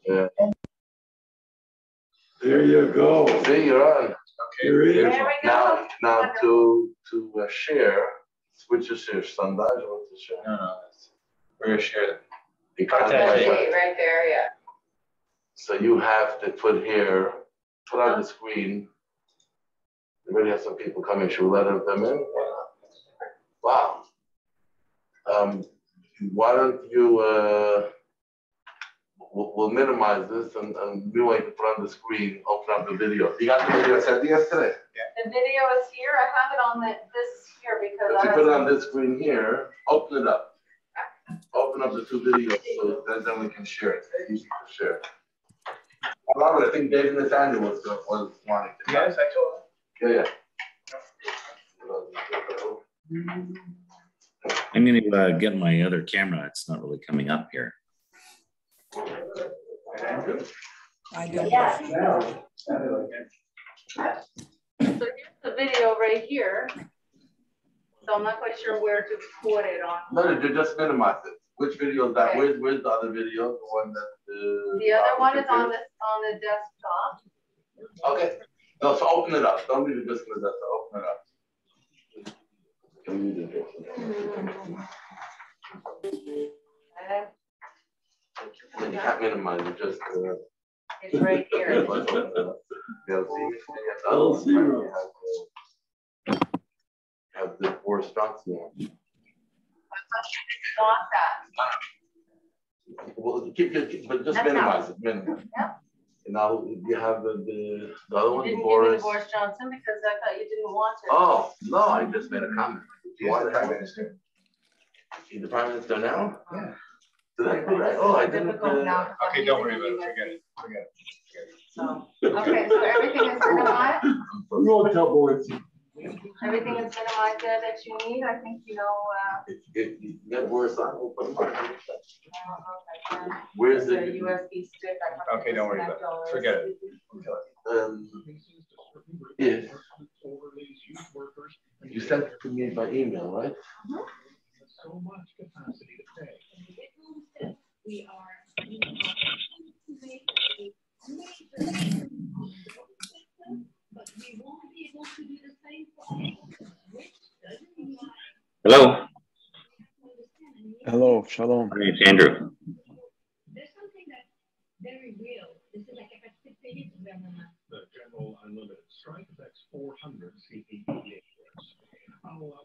Yeah. There you go. See, you're on. Okay. There we go. Now to share, switch to share sondage or to share? No. We're gonna share it. Right there, yeah. So you have to put on the screen. We already have some people coming. Should we let them in? Wow. Why don't you? We'll minimize this and we want to put on the screen, open up the video. You got the video I sent you yesterday? Yeah. The video is here. I have it on this here because if you put it on this screen here, open it up. Open up the two videos so that then we can share it. It's easy to share. I think Dave Nathaniel was wanting to. Yes, I told him. Yeah. I'm going to get my other camera. It's not really coming up here. I don't. Yeah. So here's the video right here. So I'm not quite sure where to put it on. No, just minimize it. Which video is that? Okay. Where's the other video? The one that the other one is on the desktop. Okay. No, so open it up. Don't leave it just with that. So open it up. You can't minimize it. Just. It's right here. Have the four spots now. Want that? Well, but just minimize it. Minimize. Yeah. And now you have the other one, you didn't Boris. Give me Boris Johnson because I thought you didn't want it. Oh no, I just made a comment. You want the Prime Minister? Is the Prime Minister now? Yeah. Oh, I didn't. Okay, don't worry about it. Forget it. So, okay, so everything is minimized. You won't tell Boris. Everything is minimized there that you need. I think you know. If you get Boris on, we'll put him on. Where's the USB stick? Okay, don't worry about it. Forget it. If you sent it to me by email, right? So much capacity to pay. We are but we won't be able to do the same for all, which doesn't mean. Hello. Hello, shalom. Hey, it's Andrew. There's something that's very real. This is like a the General Unlimited strike affects 400 CPE workers.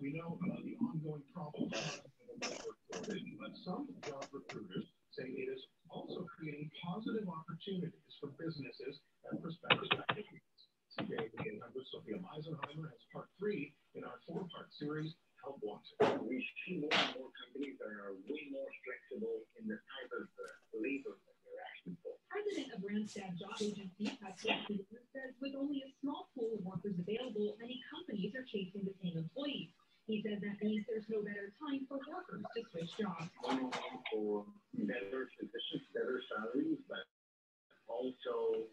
We know about the ongoing problems with the labor shortage, but some job recruiters say it is also creating positive opportunities for businesses and prospective applicants. Today, Sophia Meisenheimer has part 3 in our 4-part series, Help Wanted. We see more and more companies that are way more flexible in the type of labor that they're asking for. President of Randstad Job Agency, Patrick says with only a small pool of workers available, many companies are chasing the same employees. He says that means there's no better time for workers to switch jobs. For better positions, better salaries, but also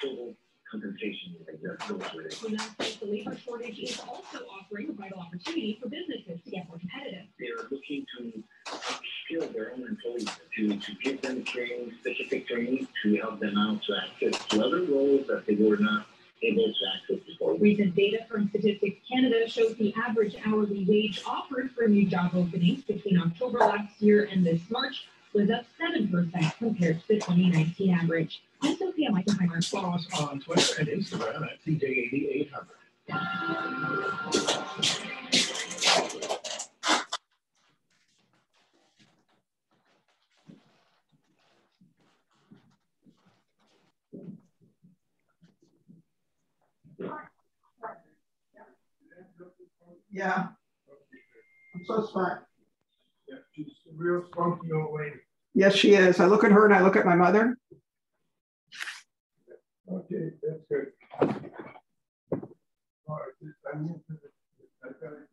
total compensation. The labor shortage is also offering a vital opportunity for businesses to get more competitive. They're looking to upskill their own employees, to give them training, specific training, to help them out to access to other roles that they were not able to access before. Recent data from Statistics Canada shows the average hourly wage offered for new job openings between October last year and this March was up 7% compared to the 2019 average. I'm Sophia Meisenheimer. Follow us on Twitter and Instagram at CJ80800. Yeah. I'm so smart. Yeah, she's a real spunky old lady. Yes, she is. I look at her and I look at my mother. Okay, that's good. All right, I'm into this. I've got it.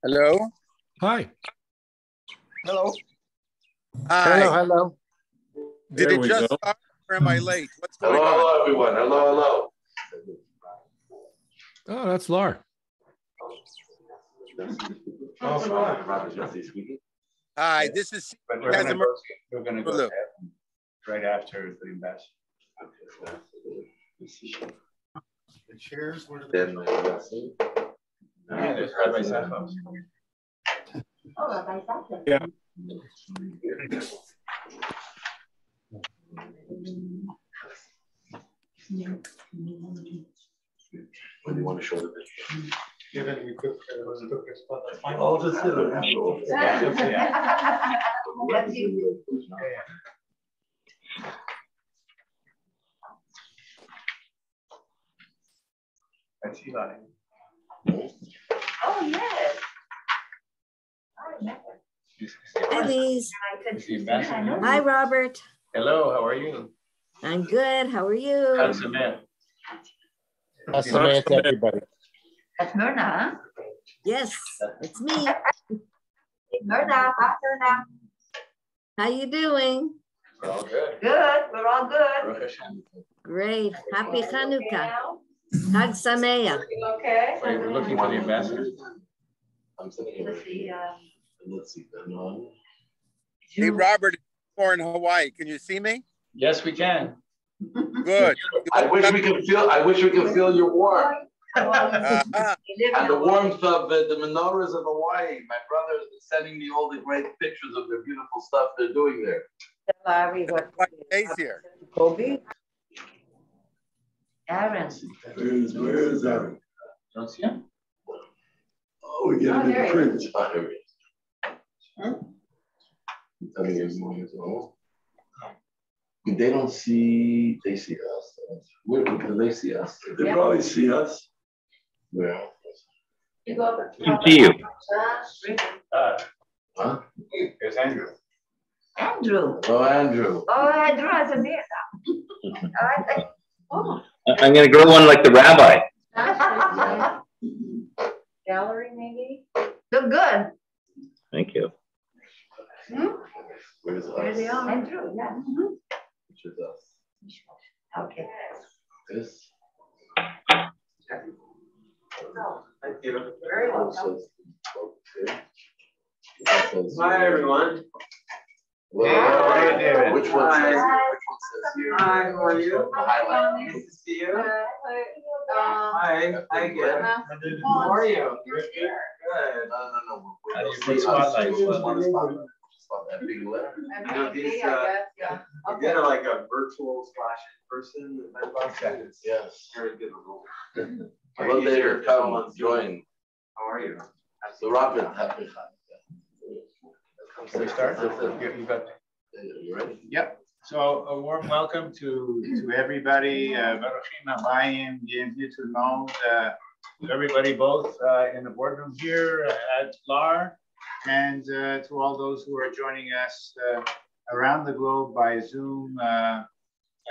Hello. Hi. Hello. Hi. Hello. Did There it we just go. start or am I late? What's going Hello, on? hello, everyone. Hello, Oh, that's Lar. Hi, this is But we're gonna go Look. right after the ambassador. The chairs were Then yeah, there's Rabbi Safos. Yeah. when you want to show the picture. Given we took this spot, that's fine. I'll just sit there. That's Eli. Oh, yes. Hi, Lise. Is the ambassador? Hi, Robert. Hello, how are you? I'm good. How are you? How's the man? That's to everybody. That's Myrna, huh? Yes, it's me. Myrna, hi, Myrna. How you doing? We're all good. Good, we're all good. Baruch Hashem. Great. Happy Hanukkah. Now? Chag Sameach. Okay. So you're looking for the ambassador? I'm sitting here. Let's see. Hey, Robert, you're in Hawaii. Can you see me? Yes, we can. Good. I wish we could feel your warmth. And the warmth of the menorahs of Hawaii. My brother is sending me all the great pictures of the beautiful stuff they're doing there. Days here. Kobe? Aaron. Where is that? Don't see him? Oh, we get it in print. Oh, here it is. I mean, there's more as well. They don't see, they see us. Where do they see us? They probably see us. Where? You go over. See you. Huh? There's Andrew. Andrew. Oh, Andrew. Oh, Andrew, it's a mirror. Oh. I'm going to grow one like the rabbi. Gallery, maybe? Look good. Thank you. Where's us? There they are. Andrew, yeah. Which is us? Okay. This? Thank you. Very welcome. Hi, everyone. Hey, David. Which one says? Which one says here? Hi, how are you? Highlight. Nice to see you. Hi. Hi, again. How are you? Good. No. How do you put spotlights? That big letter. These, Yeah. again, like a virtual / in-person event. Yes. Very good result. Hello there, come join. How are you? So Robin, happy Can we start? You got. You ready? Yep. So a warm welcome to everybody. Baruchim habayim, bienvenue tout le monde. To everybody, both in the boardroom here at LAR, and to all those who are joining us around the globe by Zoom.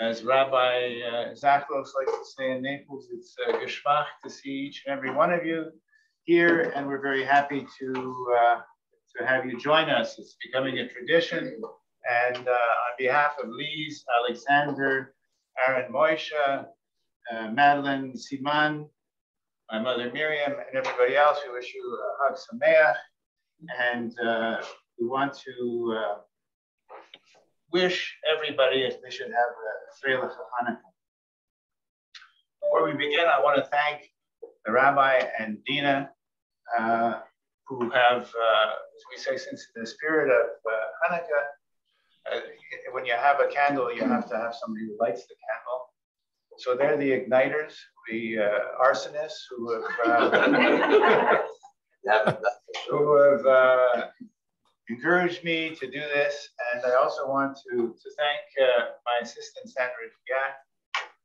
As Rabbi Zachlos likes to say in Naples, it's geschmack to see each and every one of you here, and we're very happy to have you join us. It's becoming a tradition, and on behalf of Lise, Alexander, Aaron Moishe, Madeline Siman, my mother Miriam, and everybody else, we wish you a Hag Sameach, and we want to wish everybody if they should have a Freilich of Hanukkah. Before we begin, I want to thank the Rabbi and Dina, who have, as we say, since the spirit of Hanukkah, when you have a candle, you have to have somebody who lights the candle. So they're the igniters, the arsonists who have encouraged me to do this. And I also want to thank my assistant, Sandra Gatt,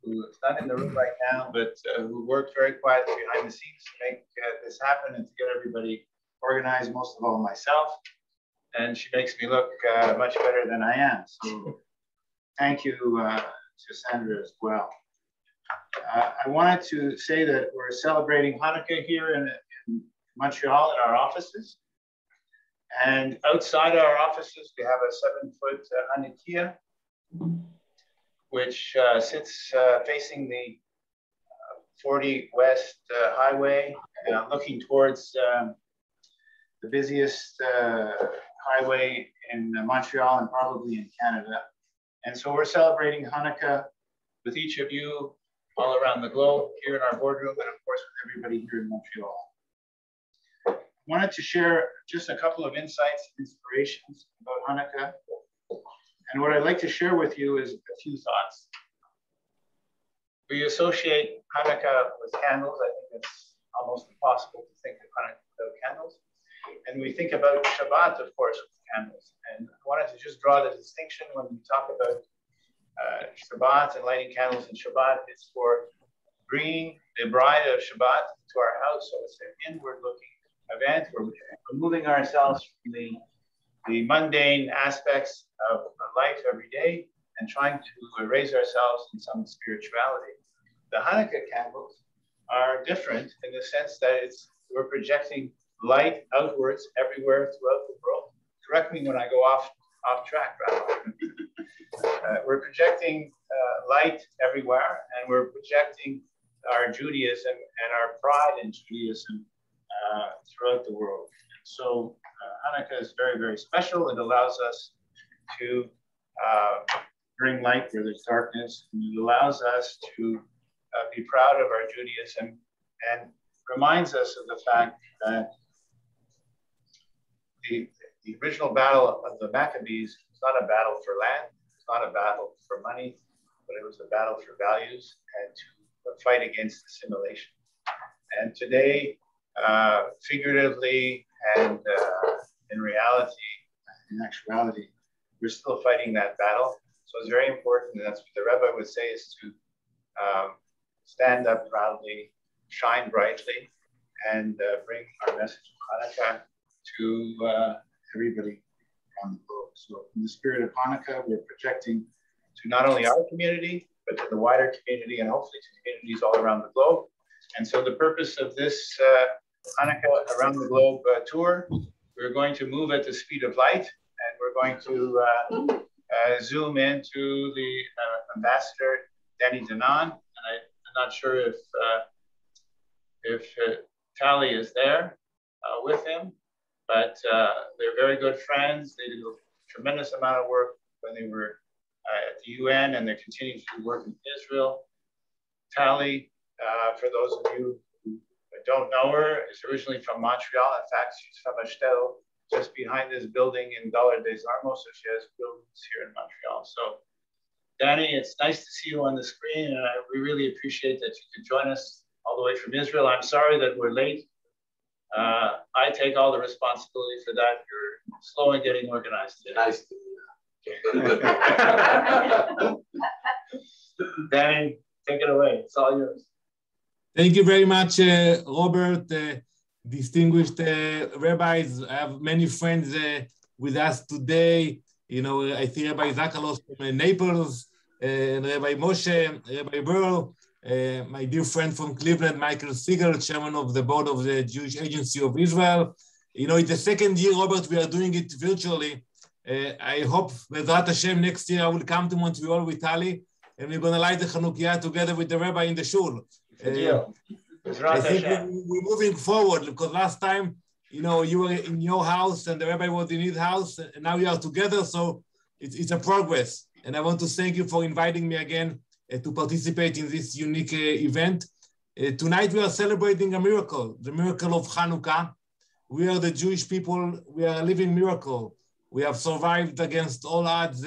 who is not in the room right now, but who worked very quietly behind the scenes to make this happen and to get everybody organized, most of all myself. And she makes me look much better than I am. So thank you to Sandra as well. I wanted to say that we're celebrating Hanukkah here in Montreal in our offices. And outside our offices, we have a 7-foot Hanukkah, which sits facing the 40 West Highway, looking towards the busiest highway in Montreal and probably in Canada. And so we're celebrating Hanukkah with each of you all around the globe, here in our boardroom, and of course with everybody here in Montreal. I wanted to share just a couple of insights and inspirations about Hanukkah. And what I'd like to share with you is a few thoughts. We associate Hanukkah with candles. I think it's almost impossible to think of Hanukkah without candles. And we think about Shabbat, of course, with candles. And I wanted to just draw the distinction when we talk about Shabbat and lighting candles in Shabbat. It's for bringing the bride of Shabbat to our house. So it's an inward-looking event. We're removing ourselves from the mundane aspects of life every day and trying to raise ourselves in some spirituality. The Hanukkah candles are different in the sense that we're projecting light outwards everywhere throughout the world. Correct me when I go off track, Rabbi. We're projecting light everywhere, and we're projecting our Judaism and our pride in Judaism throughout the world. So Hanukkah is very, very special. It allows us to bring light where there's darkness, and it allows us to be proud of our Judaism and reminds us of the fact that the original battle of the Maccabees was not a battle for land, it's not a battle for money, but it was a battle for values and to fight against assimilation. And today, figuratively and in reality, in actuality, we're still fighting that battle. So it's very important, and that's what the Rebbe would say, is to stand up proudly, shine brightly, and bring our message of Hanukkah to everybody around the globe. So in the spirit of Hanukkah, we're projecting to not only our community, but to the wider community and hopefully to communities all around the globe. And so the purpose of this Hanukkah Around the Globe tour, we're going to move at the speed of light, and we're going to zoom into the ambassador, Danny Danan. And I'm not sure if Tally is there with him, but they're very good friends. They did a tremendous amount of work when they were at the UN, and they're continuing to do work in Israel. Tally, for those of you who don't know her, is originally from Montreal. In fact, she's from a shtetl just behind this building in Dollar des Armos, so she has buildings here in Montreal. So, Danny, it's nice to see you on the screen, and we really appreciate that you could join us all the way from Israel. I'm sorry that we're late. I take all the responsibility for that. You're slow in getting organized today. Nice to meet you. Danny, take it away. It's all yours. Thank you very much, Robert. Distinguished rabbis. I have many friends with us today. You know, I see Rabbi Zakalos from Naples, Rabbi Moshe, Rabbi Burl, my dear friend from Cleveland, Michael Siegel, chairman of the board of the Jewish Agency of Israel. You know, it's the second year, Robert, we are doing it virtually. I hope, Bezrat Hashem, next year I will come to Montreal with Ali, and we're going to light the Chanukiah together with the rabbi in the shul. I think we're moving forward, because last time, you know, you were in your house and the rabbi was in his house, and now we are together, so it's a progress. And I want to thank you for inviting me again to participate in this unique event. Tonight we are celebrating a miracle, the miracle of Hanukkah. We are the Jewish people, we are a living miracle. We have survived against all odds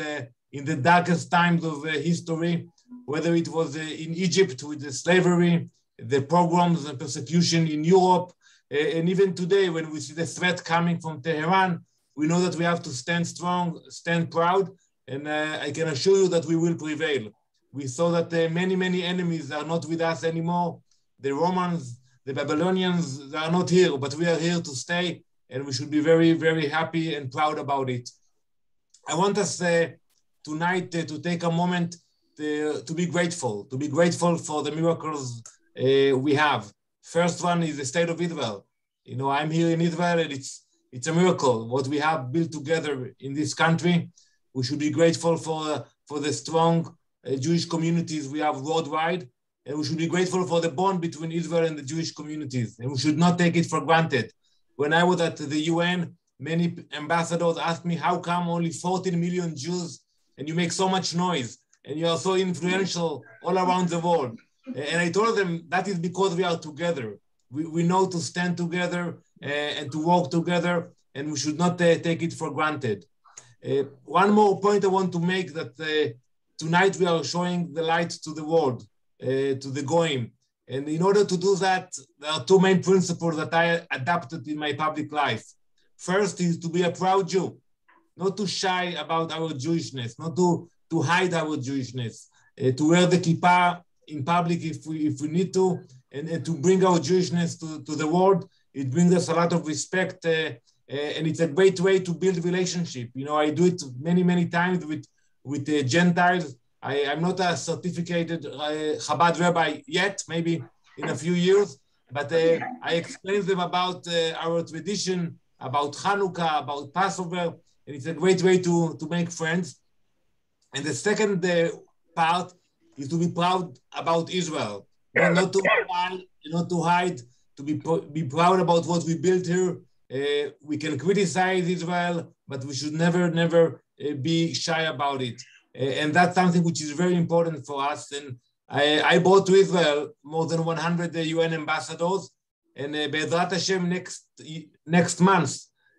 in the darkest times of history, whether it was in Egypt with the slavery, the pogroms and persecution in Europe, and even today when we see the threat coming from Tehran, we know that we have to stand strong, stand proud, and I can assure you that we will prevail. We saw that many, many enemies are not with us anymore. The Romans, the Babylonians, they are not here, but we are here to stay, and we should be very, very happy and proud about it. I want us tonight to take a moment to be grateful for the miracles we have. First one is the state of Israel. You know, I'm here in Israel, and it's a miracle what we have built together in this country. We should be grateful for the strong Jewish communities we have worldwide, and we should be grateful for the bond between Israel and the Jewish communities, and we should not take it for granted. When I was at the UN, many ambassadors asked me, how come only 14 million Jews, and you make so much noise, and you are so influential all around the world? And I told them that is because we are together. We know to stand together and to work together, and we should not take it for granted. One more point I want to make, that tonight we are showing the light to the world, to the Goyim. And in order to do that, there are two main principles that I adopted in my public life. First is to be a proud Jew, not to shy about our Jewishness, not to hide our Jewishness, to wear the kippah in public if we need to, and to bring our Jewishness to the world. It brings us a lot of respect, and it's a great way to build relationship. You know, I do it many, many times with Gentiles. I'm not a certificated Chabad rabbi yet, maybe in a few years, but I explain them about our tradition, about Hanukkah, about Passover, and it's a great way to make friends. And the second part is to be proud about Israel, not to hide, to be proud about what we built here. We can criticize Israel, but we should never be shy about it. And that's something which is very important for us. And I brought to Israel more than 100 UN ambassadors, and Bezrat Hashem next month,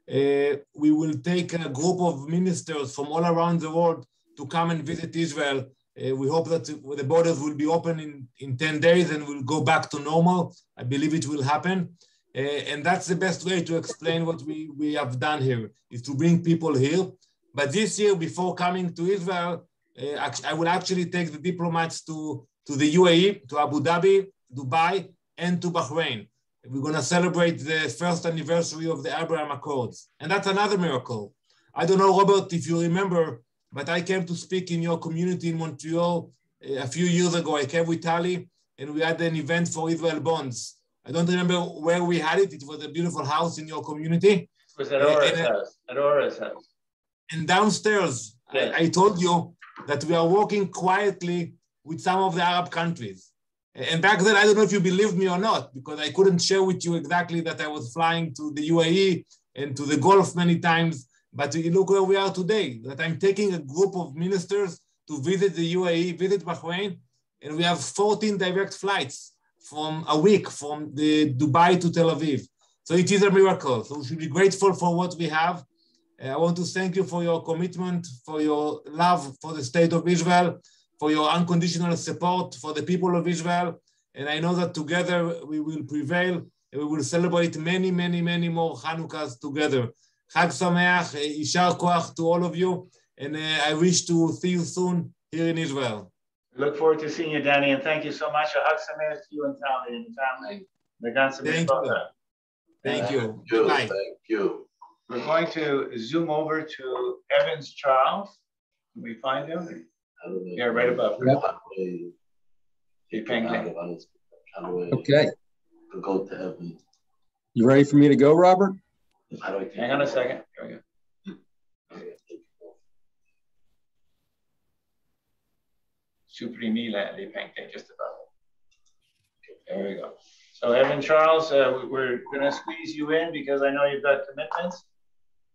we will take a group of ministers from all around the world to come and visit Israel. We hope that the borders will be open in 10 days and we'll go back to normal. I believe it will happen. And that's the best way to explain what we have done here, is to bring people here. But this year, before coming to Israel, I will actually take the diplomats to the UAE, to Abu Dhabi, Dubai, and to Bahrain. We're going to celebrate the first anniversary of the Abraham Accords. And that's another miracle. I don't know, Robert, if you remember, but I came to speak in your community in Montreal a few years ago. I came with Tali, and we had an event for Israel Bonds. I don't remember where we had it. It was a beautiful house in your community. It was at Ora's house. At Ora's house. And downstairs, yes. I told you that we are working quietly with some of the Arab countries. And back then, I don't know if you believed me or not, because I couldn't share with you exactly that I was flying to the UAE and to the Gulf many times. But you look where we are today, that I'm taking a group of ministers to visit the UAE, visit Bahrain, and we have 14 direct flights from a week from the Dubai to Tel Aviv. So it is a miracle. So we should be grateful for what we have. I want to thank you for your commitment, for your love for the state of Israel, for your unconditional support for the people of Israel. And I know that together we will prevail and we will celebrate many, many, many more Hanukkahs together. Chag Sameach, Yishar Koach to all of you. And I wish to see you soon here in Israel. Look forward to seeing you, Danny, and thank you so much. Chag Sameach to you and Tali and the family. Thank you. Thank you. Bye. Thank you. We're going to zoom over to Evans Charles. Can we find him? Yeah, right above. Yep. Okay. Go to Evans. You ready for me to go, Robert? Hang on a second. Here we go. Suprimila les pancakes, just about. There we go. So Evan Charles, we're going to squeeze you in because I know you've got commitments.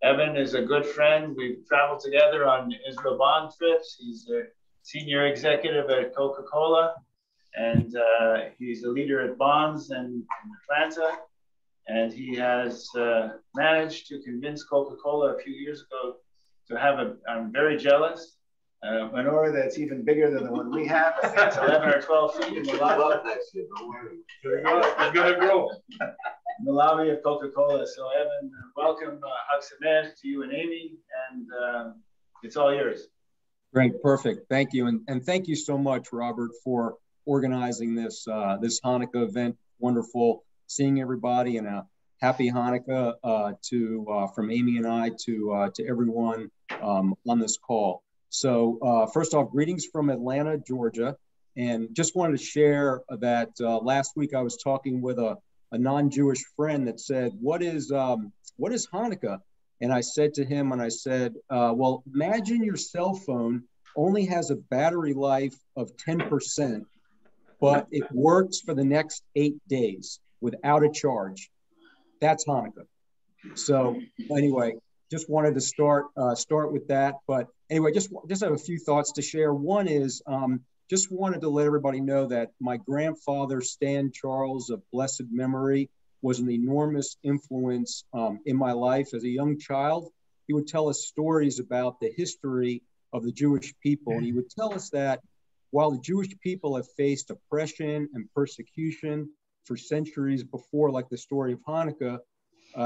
Evan is a good friend. We've traveled together on Israel Bond trips. He's a senior executive at Coca-Cola, and he's a leader at Bonds in Atlanta. And he has managed to convince Coca-Cola a few years ago to have I'm very jealous, menorah that's even bigger than the one we have. I think it's 11 or 12 feet in the lobby. Next year, don't worry. It's going to grow. In the lobby of Coca-Cola. So Evan, welcome Chag Sameach to you and Amy, and it's all yours. Great, perfect. Thank you. And thank you so much, Robert, for organizing this Hanukkah event. Wonderful seeing everybody, and a happy Hanukkah from Amy and I to everyone on this call. So first off, greetings from Atlanta, Georgia. And just wanted to share that last week I was talking with a non-Jewish friend that said, what is Hanukkah? And I said to him, well, imagine your cell phone only has a battery life of 10%, but it works for the next 8 days without a charge. That's Hanukkah. So anyway, just wanted to start with that. But anyway, just have a few thoughts to share. One is, just wanted to let everybody know that my grandfather, Stan Charles, of blessed memory, was an enormous influence in my life as a young child. He would tell us stories about the history of the Jewish people. And he would tell us that while the Jewish people have faced oppression and persecution for centuries before, like the story of Hanukkah,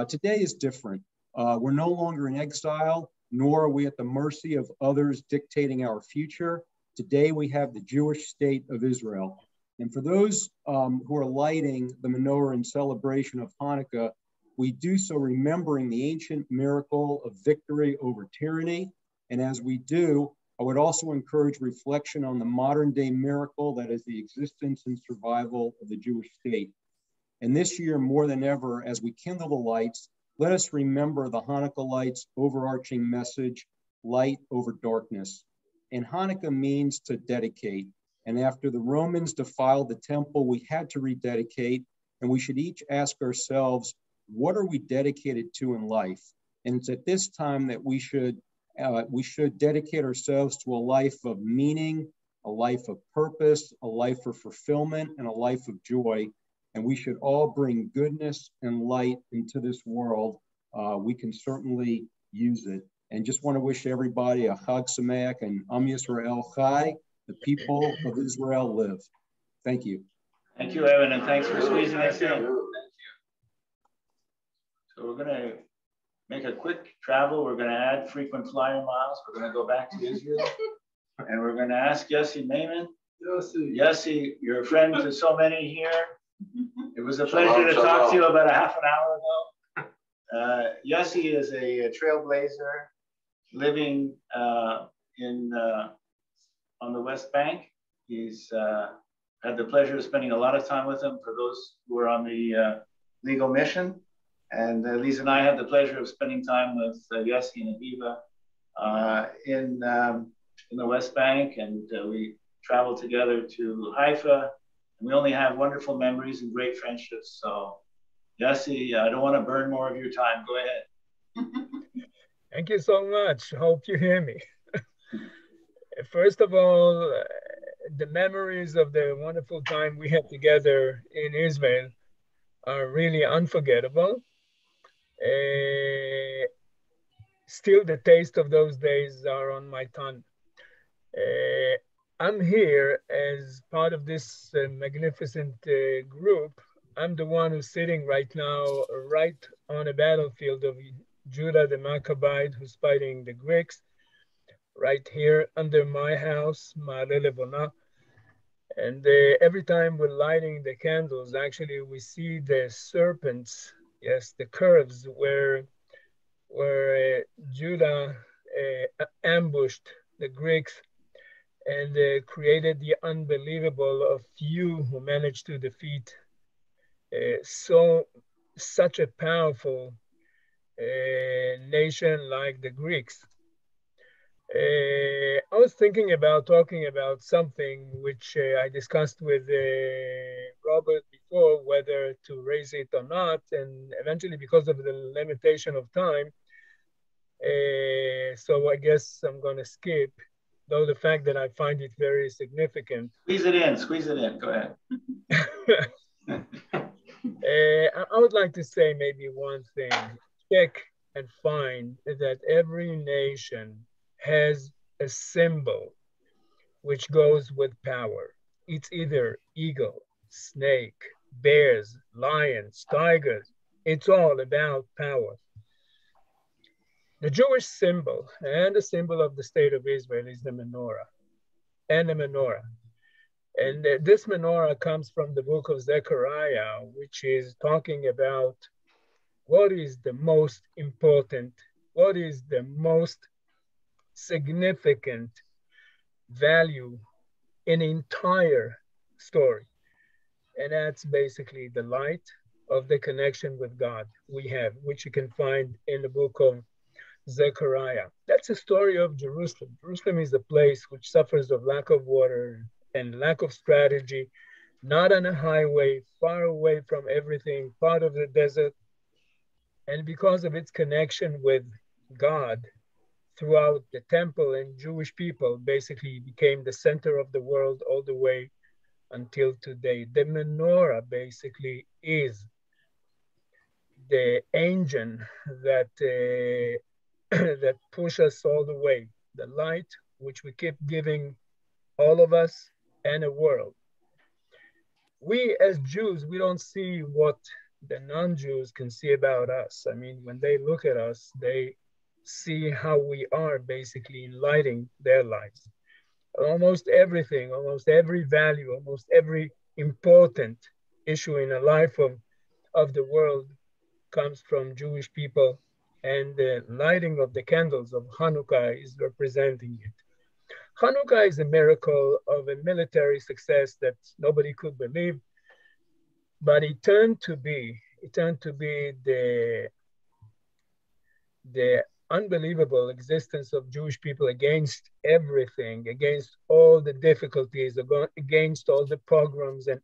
today is different. We're no longer in exile, nor are we at the mercy of others dictating our future. Today, we have the Jewish state of Israel. And for those who are lighting the menorah in celebration of Hanukkah, we do so remembering the ancient miracle of victory over tyranny. And as we do, I would also encourage reflection on the modern day miracle that is the existence and survival of the Jewish state. And this year, more than ever, as we kindle the lights, let us remember the Hanukkah lights' overarching message, light over darkness. And Hanukkah means to dedicate. And after the Romans defiled the temple, we had to rededicate. And we should each ask ourselves, what are we dedicated to in life? And it's at this time that we should dedicate ourselves to a life of meaning, a life of purpose, a life of fulfillment, and a life of joy. And we should all bring goodness and light into this world. We can certainly use it. And just want to wish everybody a Chag Sameach and Am Yisrael Chai, the people of Israel live. Thank you. Thank you, Evan, and thanks for squeezing us in. Thank you. So we're going to make a quick travel. We're going to add frequent flyer miles. We're going to go back to Israel. And we're going to ask Yossi Maimon. Yossi, you're a friend to so many here. It was a pleasure to talk to you about a half an hour ago. Yossi is a trailblazer living on the West Bank. He's had the pleasure of spending a lot of time with him for those who are on the legal mission. And Lisa and I had the pleasure of spending time with Yossi and Aviva in the West Bank, and we traveled together to Haifa. And we only have wonderful memories and great friendships. So, Yossi, I don't want to burn more of your time. Go ahead. Thank you so much. Hope you hear me. First of all, the memories of the wonderful time we had together in Israel are really unforgettable. Still, the taste of those days are on my tongue. I'm here as part of this magnificent group. I'm the one who's sitting right now, right on a battlefield of Judah the Maccabeite, who's fighting the Greeks, right here under my house, Ma'ale Levona. And every time we're lighting the candles, actually we see the serpents, yes, the curves where Judah ambushed the Greeks and created the unbelievable of few who managed to defeat such a powerful nation like the Greeks. I was thinking about talking about something which I discussed with Robert before, whether to raise it or not, and eventually because of the limitation of time, so I guess I'm going to skip, though the fact that I find it very significant. Squeeze it in, go ahead. I would like to say maybe one thing. Check and find that every nation has a symbol which goes with power. It's either eagle, snake, bears, lions, tigers. It's all about power. The Jewish symbol and the symbol of the state of Israel is the menorah and the menorah. And this menorah comes from the book of Zechariah, which is talking about what is the most important, what is the most significant value in the entire story. And that's basically the light of the connection with God we have, which you can find in the book of Zechariah. That's a story of Jerusalem. Jerusalem is a place which suffers of lack of water and lack of strategy, not on a highway, far away from everything, part of the desert. And because of its connection with God throughout the temple, and Jewish people basically became the center of the world all the way until today. The menorah basically is the engine that that push us all the way, the light which we keep giving all of us and the world. We as Jews, we don't see what the non-Jews can see about us. I mean, when they look at us, they see how we are basically enlightening their lives. Almost everything, almost every value, almost every important issue in the life of the world comes from Jewish people, and the lighting of the candles of Hanukkah is representing it. Hanukkah is a miracle of a military success that nobody could believe, but it turned to be the unbelievable existence of Jewish people against everything, against all the difficulties, against all the pogroms, and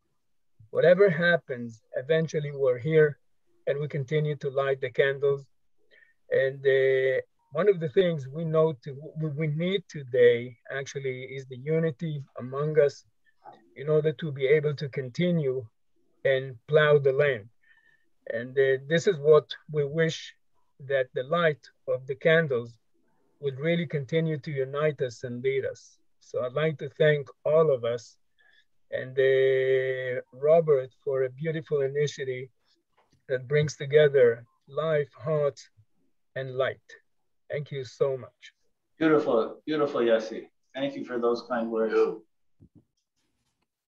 whatever happens, eventually we're here and we continue to light the candles. And one of the things we need today actually is the unity among us in order to be able to continue and plow the land. And this is what we wish, that the light of the candles would really continue to unite us and lead us. So I'd like to thank all of us and Robert for a beautiful initiative that brings together life, heart, and light. Thank you so much. Beautiful, beautiful, Yossi. Thank you for those kind words.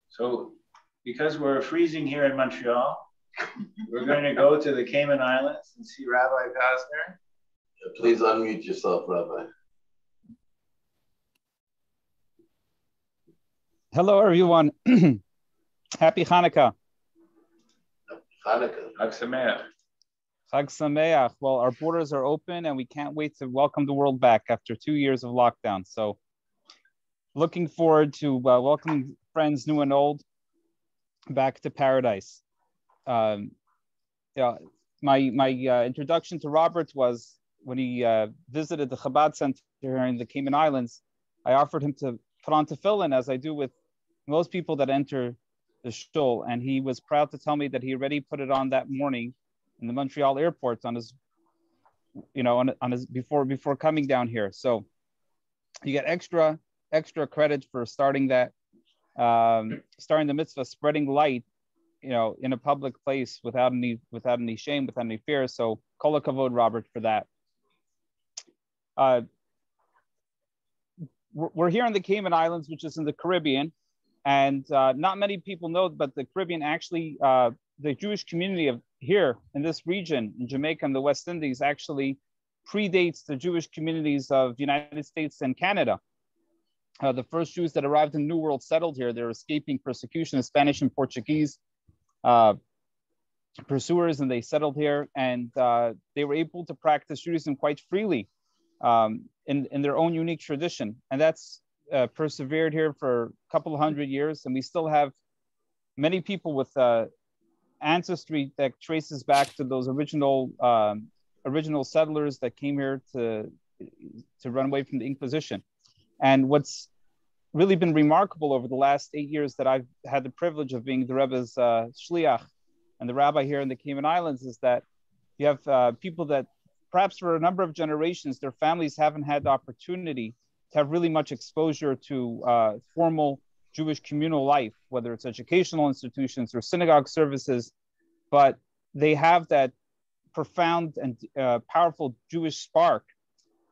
So, because we're freezing here in Montreal, we're going to go to the Cayman Islands and see Rabbi Posner. Please unmute yourself, Rabbi. Hello, everyone. Happy Hanukkah. Hanukkah. Chag Sameach. Chag Sameach. Well, our borders are open and we can't wait to welcome the world back after 2 years of lockdown. So looking forward to welcoming friends new and old back to paradise. Yeah, my introduction to Robert was when he visited the Chabad Center here in the Cayman Islands. I offered him to put on tefillin, as I do with most people that enter the shul, and he was proud to tell me that he already put it on that morning in the Montreal airport on his, on his before coming down here. So you get extra credit for starting that, starting the mitzvah, spreading light, in a public place without any shame, without any fear. So kol hakavod, Robert, for that. We're here in the Cayman Islands, which is in the Caribbean. And not many people know, but the Caribbean actually, the Jewish community of here in this region, in Jamaica and the West Indies, actually predates the Jewish communities of the United States and Canada. The first Jews that arrived in the New World settled here. They're escaping persecution of Spanish and Portuguese pursuers, and they settled here. And they were able to practice Judaism quite freely in their own unique tradition. And that's persevered here for a couple of 100 years, and we still have many people with ancestry that traces back to those original settlers that came here to run away from the Inquisition. And what's really been remarkable over the last 8 years that I've had the privilege of being the Rebbe's shliach and the rabbi here in the Cayman Islands is that you have people that perhaps for a number of generations, their families haven't had the opportunity to have really much exposure to formal Jewish communal life, whether it's educational institutions or synagogue services, but they have that profound and powerful Jewish spark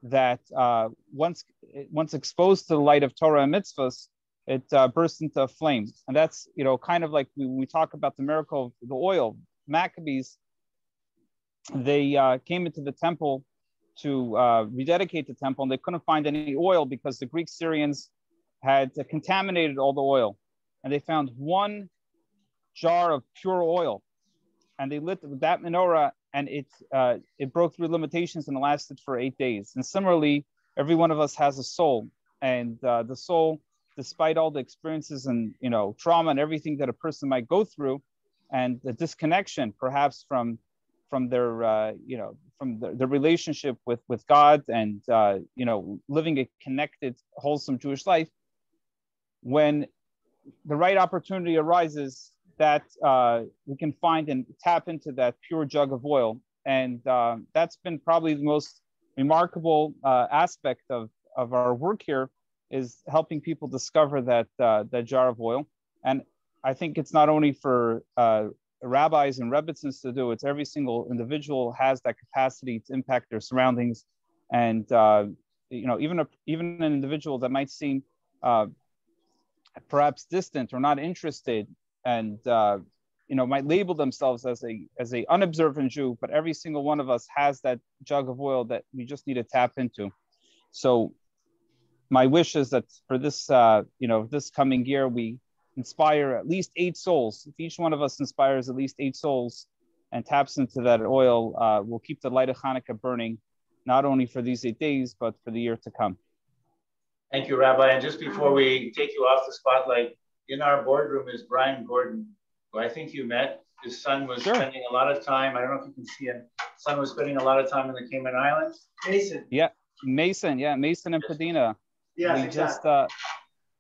that once exposed to the light of Torah and mitzvahs, it bursts into flames. And that's, kind of like when we talk about the miracle of the oil. Maccabees, they came into the temple to rededicate the temple, and they couldn't find any oil because the Greek Syrians had contaminated all the oil. And they found one jar of pure oil, and they lit that menorah, and it broke through limitations and it lasted for 8 days. And similarly, every one of us has a soul, and the soul, despite all the experiences and trauma and everything that a person might go through, and the disconnection perhaps from their from the relationship with God and living a connected, wholesome Jewish life, when the right opportunity arises, that we can find and tap into that pure jug of oil. And that's been probably the most remarkable aspect of our work here, is helping people discover that jar of oil. And I think it's not only for rabbis and rebbitzins to do, it's every single individual has that capacity to impact their surroundings. And even an individual that might seem perhaps distant or not interested, and might label themselves as a unobservant Jew, but every single one of us has that jug of oil that we just need to tap into. So my wish is that for this this coming year, we inspire at least 8 souls. If each one of us inspires at least 8 souls and taps into that oil, we'll keep the light of Hanukkah burning, not only for these 8 days, but for the year to come. Thank you, Rabbi. And just before we take you off the spotlight, in our boardroom is Brian Gordon, who I think you met. His son was spending a lot of time, I don't know if you can see him, his son was spending a lot of time in the Cayman Islands. Mason. Yeah, Mason and Padina. Yes, exactly.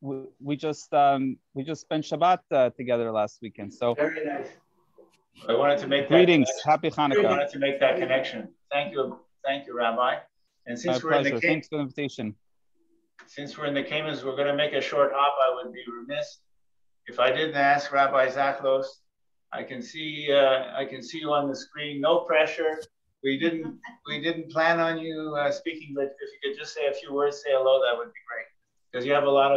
We just spent Shabbat together last weekend. So very nice. I wanted to make that greetings, happy Hanukkah. I wanted to make that connection. Thank you, Rabbi. And since we're in the thanks for the invitation. Since we're in the Caymans, we're going to make a short hop. I would be remiss if I didn't ask Rabbi Zaklos. I can see you on the screen. No pressure. We didn't plan on you speaking, but if you could just say a few words, say hello, that would be great. Because you have a lot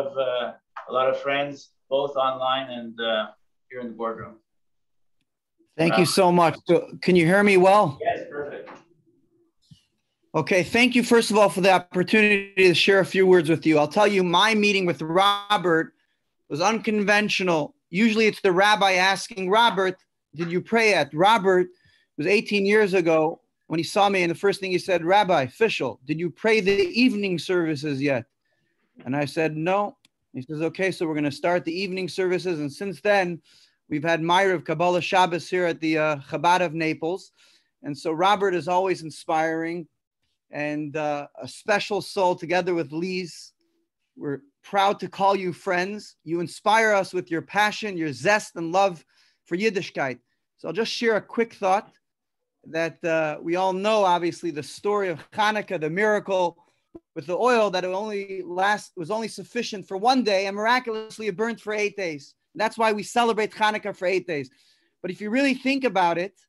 of friends, both online and here in the boardroom. Thank you so much. So, can you hear me well? Yes, perfect. Okay, thank you first of all for the opportunity to share a few words with you. I'll tell you, my meeting with Robert was unconventional. Usually it's the rabbi asking, Robert, did you pray yet? Robert was 18 years ago when he saw me, and the first thing he said, Rabbi, Fischel, did you pray the evening services yet? And I said, no. He says, okay, so we're going to start the evening services. And since then, we've had Ma'ariv Kabbalah Shabbos here at the Chabad of Naples. And so Robert is always inspiring, and a special soul together with Lise. We're proud to call you friends. You inspire us with your passion, your zest, and love for Yiddishkeit. So I'll just share a quick thought that we all know, obviously, the story of Hanukkah, the miracle with the oil that was only sufficient for one day, and miraculously it burned for 8 days. That's why we celebrate Hanukkah for 8 days. But if you really think about it,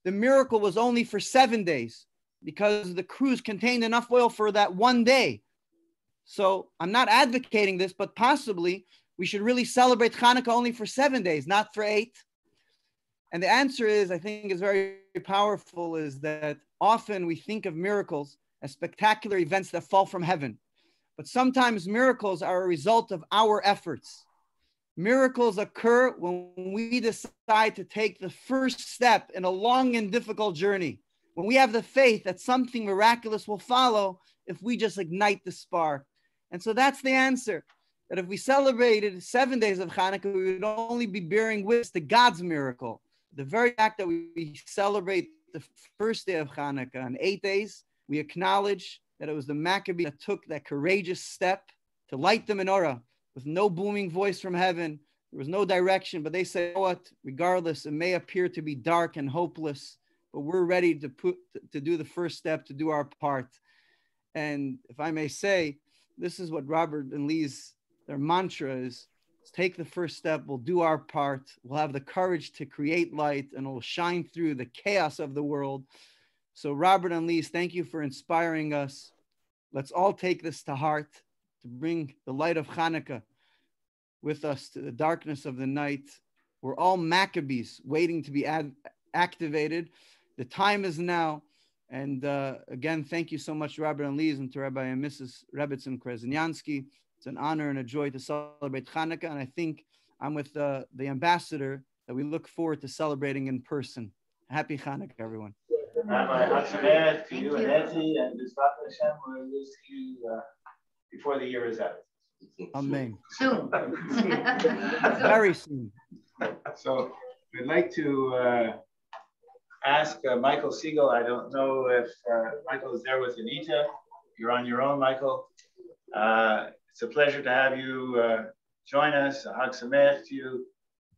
the miracle was only for 7 days because the cruse contained enough oil for that one day. So I'm not advocating this, but possibly we should really celebrate Hanukkah only for 7 days, not for 8. And the answer is, I think is very powerful, is that often we think of miracles as spectacular events that fall from heaven. But sometimes miracles are a result of our efforts. Miracles occur when we decide to take the first step in a long and difficult journey. When we have the faith that something miraculous will follow if we just ignite the spark. And so that's the answer. That if we celebrated 7 days of Hanukkah, we would only be bearing witness to God's miracle. The very fact that we celebrate the first day of Hanukkah in 8 days, we acknowledge that it was the Maccabees that took that courageous step to light the menorah with no booming voice from heaven. There was no direction, but they said, you know what, regardless, it may appear to be dark and hopeless, but we're ready to do the first step, to do our part. And if I may say, this is what Robert and Lee's, their mantra is, take the first step, we'll do our part, we'll have the courage to create light, and it will shine through the chaos of the world. So Robert and Lise, thank you for inspiring us. Let's all take this to heart, to bring the light of Hanukkah with us to the darkness of the night. We're all Maccabees waiting to be activated. The time is now. And again, thank you so much, Robert and Lise, and to Rabbi and Mrs. Rebbitzin Krasnyansky. It's an honor and a joy to celebrate Hanukkah. And I think I'm with the ambassador that we look forward to celebrating in person. Happy Hanukkah, everyone. Rabbi Hatzamer, to you and Nancy, and B'ezrat Hashem, we'll see you before the year is out. Amen. Soon. Very soon. So we'd like to ask Michael Siegel. I don't know if Michael is there with Anita. You're on your own, Michael. It's a pleasure to have you join us. Hag Sameach to you.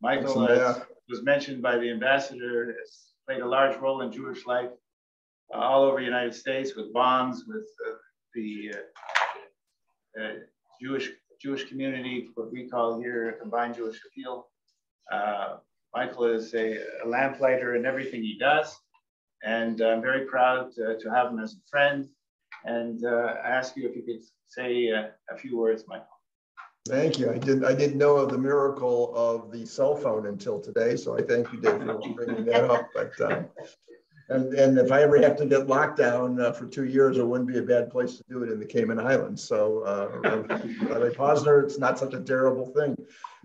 Michael, as was mentioned by the ambassador, has played a large role in Jewish life all over the United States, with bonds, with the Jewish community, what we call here a combined Jewish appeal. Michael is a lamplighter in everything he does, and I'm very proud to have him as a friend. And I ask you if you could say a few words, Michael. Thank you. I didn't know of the miracle of the cell phone until today, so I thank you, Dave, for bringing that up. But and if I ever have to get locked down for 2 years, it wouldn't be a bad place to do it in the Cayman Islands. So, Rabbi Posner, it's not such a terrible thing.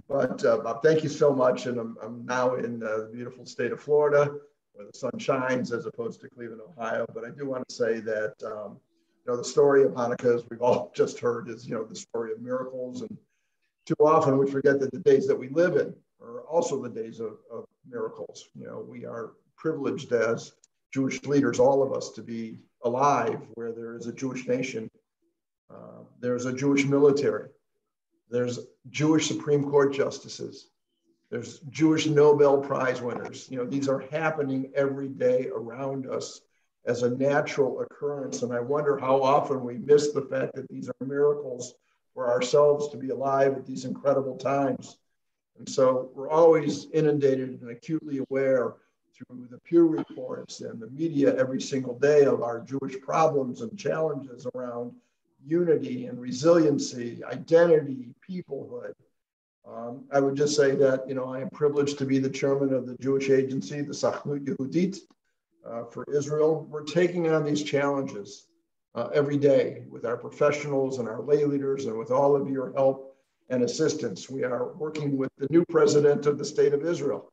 But thank you so much. And I'm now in the beautiful state of Florida, where the sun shines, as opposed to Cleveland, Ohio. But I do want to say that the story of Hanukkah, as we've all just heard, is the story of miracles. And too often we forget that the days that we live in are also the days of miracles. We are privileged as Jewish leaders, all of us, to be alive where there is a Jewish nation. There's a Jewish military. There's Jewish Supreme Court justices. There's Jewish Nobel Prize winners. These are happening every day around us as a natural occurrence. And I wonder how often we miss the fact that these are miracles for ourselves to be alive at these incredible times. And so we're always inundated and acutely aware through the Pew reports and the media every single day of our Jewish problems and challenges around unity and resiliency, identity, peoplehood. I would just say that, I am privileged to be the chairman of the Jewish agency, the Sachnut Yehudit, for Israel. We're taking on these challenges every day with our professionals and our lay leaders, and with all of your help and assistance. We are working with the new president of the state of Israel.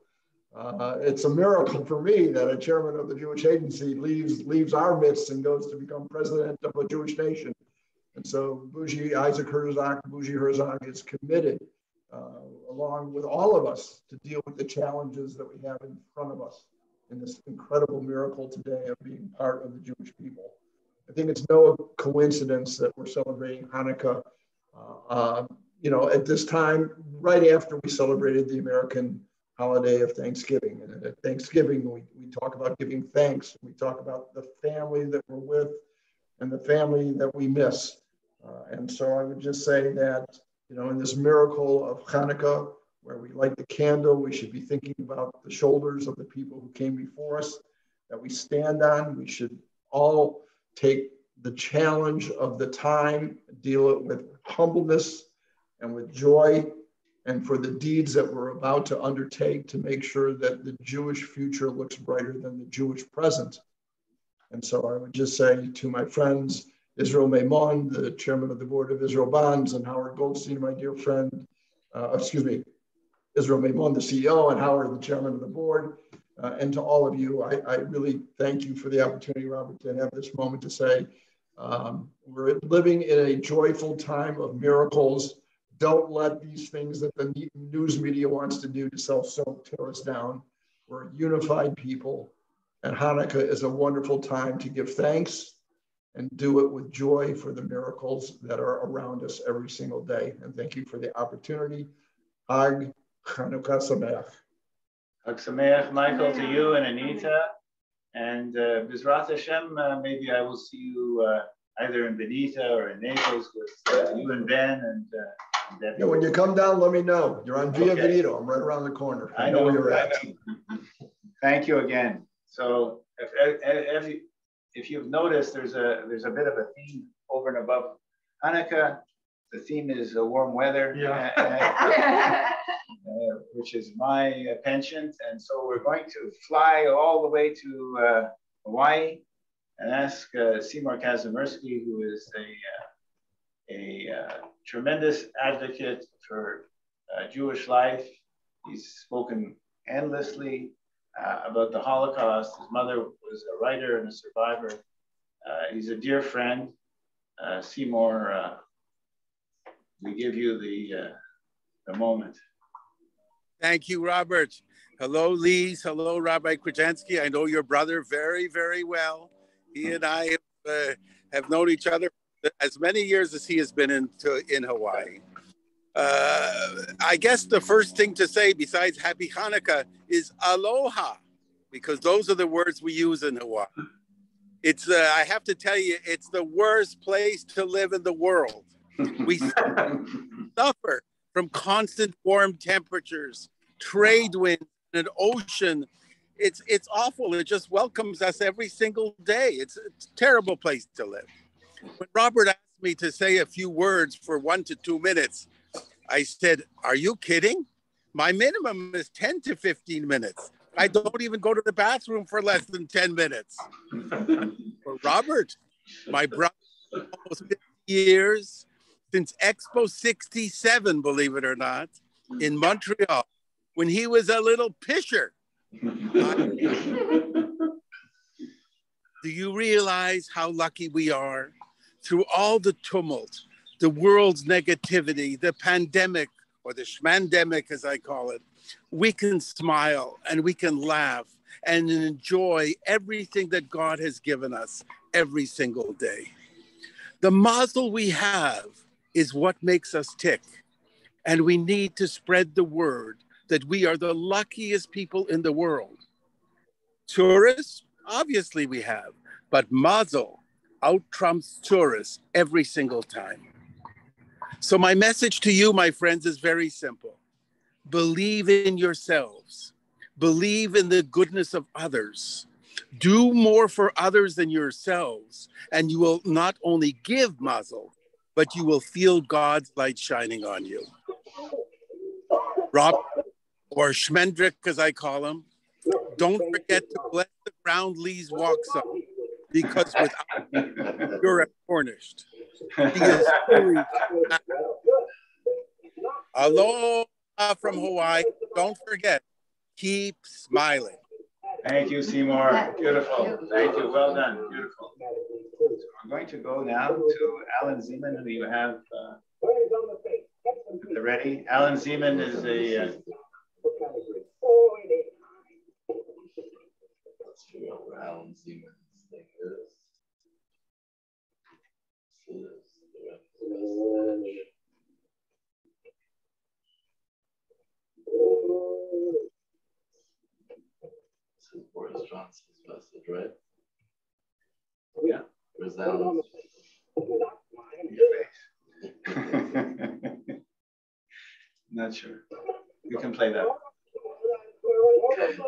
It's a miracle for me that a chairman of the Jewish agency leaves our midst and goes to become president of a Jewish nation. And so Isaac Herzog is committed, along with all of us, to deal with the challenges that we have in front of us in this incredible miracle today of being part of the Jewish people. I think it's no coincidence that we're celebrating Hanukkah, at this time, right after we celebrated the American holiday of Thanksgiving. And at Thanksgiving, we talk about giving thanks. We talk about the family that we're with and the family that we miss. And so I would just say that, in this miracle of Hanukkah, where we light the candle, we should be thinking about the shoulders of the people who came before us that we stand on. We should all take the challenge of the time, deal it with humbleness and with joy, and for the deeds that we're about to undertake to make sure that the Jewish future looks brighter than the Jewish present. And so I would just say to my friends, Israel Maimon, the chairman of the board of Israel Bonds, and Howard Goldstein, my dear friend, Israel Maimon, the CEO, and Howard, the chairman of the board, and to all of you, I really thank you for the opportunity, Robert, to have this moment to say, we're living in a joyful time of miracles. Don't let these things that the news media wants to do to self-soak tear us down. We're a unified people, and Hanukkah is a wonderful time to give thanks and do it with joy for the miracles that are around us every single day. And thank you for the opportunity. Hag Chanukah Sameach. Hag Sameach, Michael, to you and Anita. And B'ezrat Hashem, maybe I will see you either in Benita or in Naples with you and Ben and Debbie. Yeah, when you come down, let me know. You're on Via Benito. I'm right around the corner. I know where you're at. Thank you again. So if you've noticed, there's a bit of a theme over and above Hanukkah. The theme is warm weather, which is my penchant. And so we're going to fly all the way to Hawaii and ask Seymour Kazimirski, who is a tremendous advocate for Jewish life. He's spoken endlessly about the Holocaust. His mother was a writer and a survivor. He's a dear friend. Seymour, we give you the moment. Thank you, Robert. Hello, Lise. Hello, Rabbi Krasinski. I know your brother very, very well. He and I have known each other as many years as he has been in Hawaii. I guess the first thing to say besides Happy Hanukkah is aloha, because those are the words we use in Hawaii. It's, I have to tell you, it's the worst place to live in the world. We suffer from constant warm temperatures, trade winds, and an ocean. It's awful. It just welcomes us every single day. It's a terrible place to live. When Robert asked me to say a few words for 1 to 2 minutes, I said, are you kidding? My minimum is 10 to 15 minutes. I don't even go to the bathroom for less than 10 minutes. For Robert, my brother, almost 50 years, since Expo 67, believe it or not, in Montreal, when he was a little pisher. Do you realize how lucky we are? Through all the tumult, the world's negativity, the pandemic, or the schmandemic, as I call it, we can smile and we can laugh and enjoy everything that God has given us every single day. The mazel we have is what makes us tick. And we need to spread the word that we are the luckiest people in the world. Tourists, obviously we have, but mazel out-trumps tourists every single time. So my message to you, my friends, is very simple. Believe in yourselves. Believe in the goodness of others. Do more for others than yourselves, and you will not only give mazel, but you will feel God's light shining on you. Rob, or Schmendrick, as I call him, don't forget to bless the ground Lise walks on, because without him, you're tarnished. He is fully Aloha from Hawaii. Don't forget, keep smiling. Thank you, Seymour. Beautiful. Thank you. Well done. Beautiful. So I'm going to go now to Alan Zeman, who you have at the ready. Alan Zeman is a let's figure out where Alan Zeman's thing is. This is Boris Johnson's message, right? Yeah. Where's Alan? Not sure. You can play that. Okay.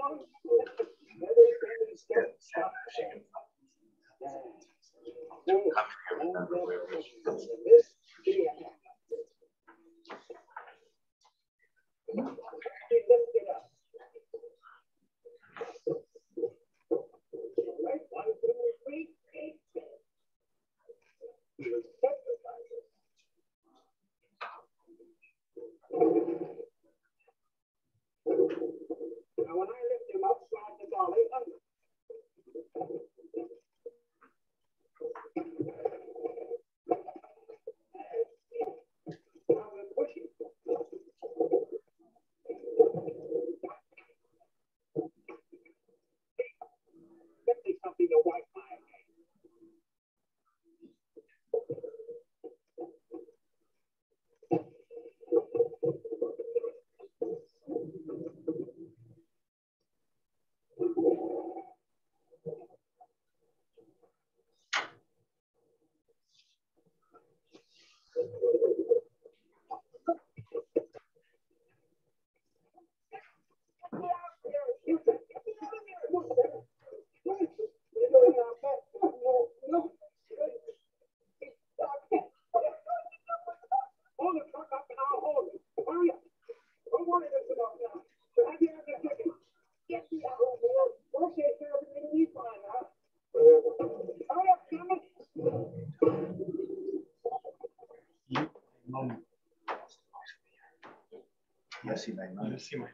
Yes, you may. Yes, you may.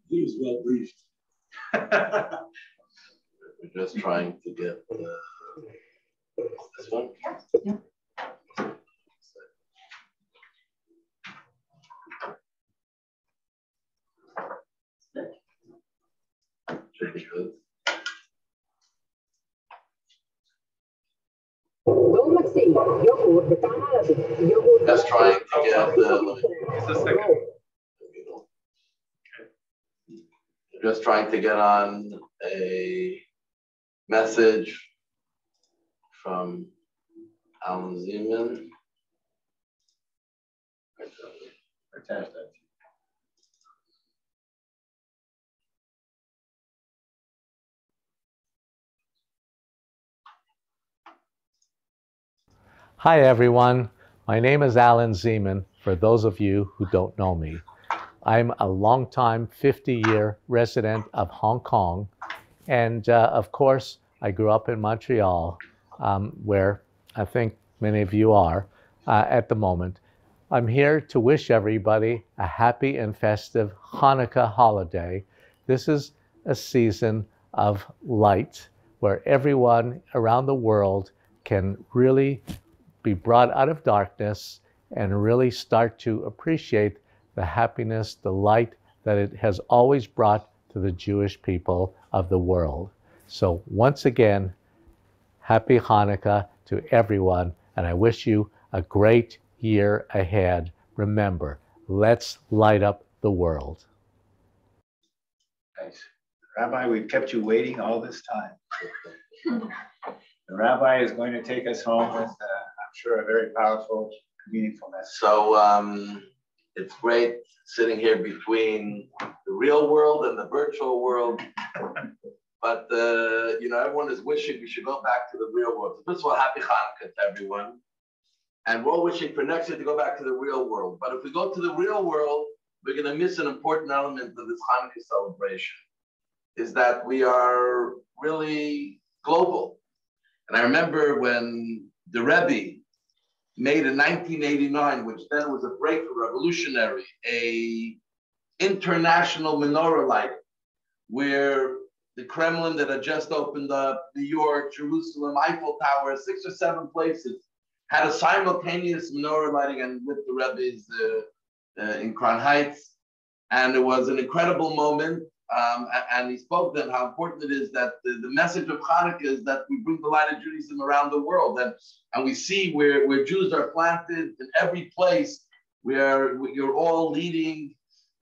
He was well briefed. We're just trying to get this one. Yeah. Should be good. Just trying to get Just a second. Just trying to get on a message from Alan Zeman. Attach that. Hi everyone, my name is Alan Zeman, for those of you who don't know me. I'm a longtime 50-year resident of Hong Kong, and of course I grew up in Montreal, where I think many of you are at the moment. I'm here to wish everybody a happy and festive Hanukkah holiday. This is a season of light where everyone around the world can really be brought out of darkness and really start to appreciate the happiness, the light that it has always brought to the Jewish people of the world. So once again, happy Hanukkah to everyone, and I wish you a great year ahead. Remember, let's light up the world. Thanks. Rabbi, we've kept you waiting all this time. The rabbi is going to take us home with, I'm sure, a very powerful, meaningful message. So it's great sitting here between the real world and the virtual world. But you know, everyone is wishing we should go back to the real world. So first of all, happy Hanukkah to everyone. And we're all wishing for next year to go back to the real world. But if we go to the real world, we're going to miss an important element of this Hanukkah celebration, is that we are really global. And I remember when the Rebbe made in 1989, which then was a breakthrough, revolutionary, a international menorah light, where the Kremlin that had just opened up, New York, Jerusalem, Eiffel Tower, 6 or 7 places, had a simultaneous menorah lighting, and with the Rebbe's in Crown Heights. And it was an incredible moment. And he spoke then how important it is that the message of Hanukkah is that we bring the light of Judaism around the world. And we see where Jews are planted in every place, where you're all leading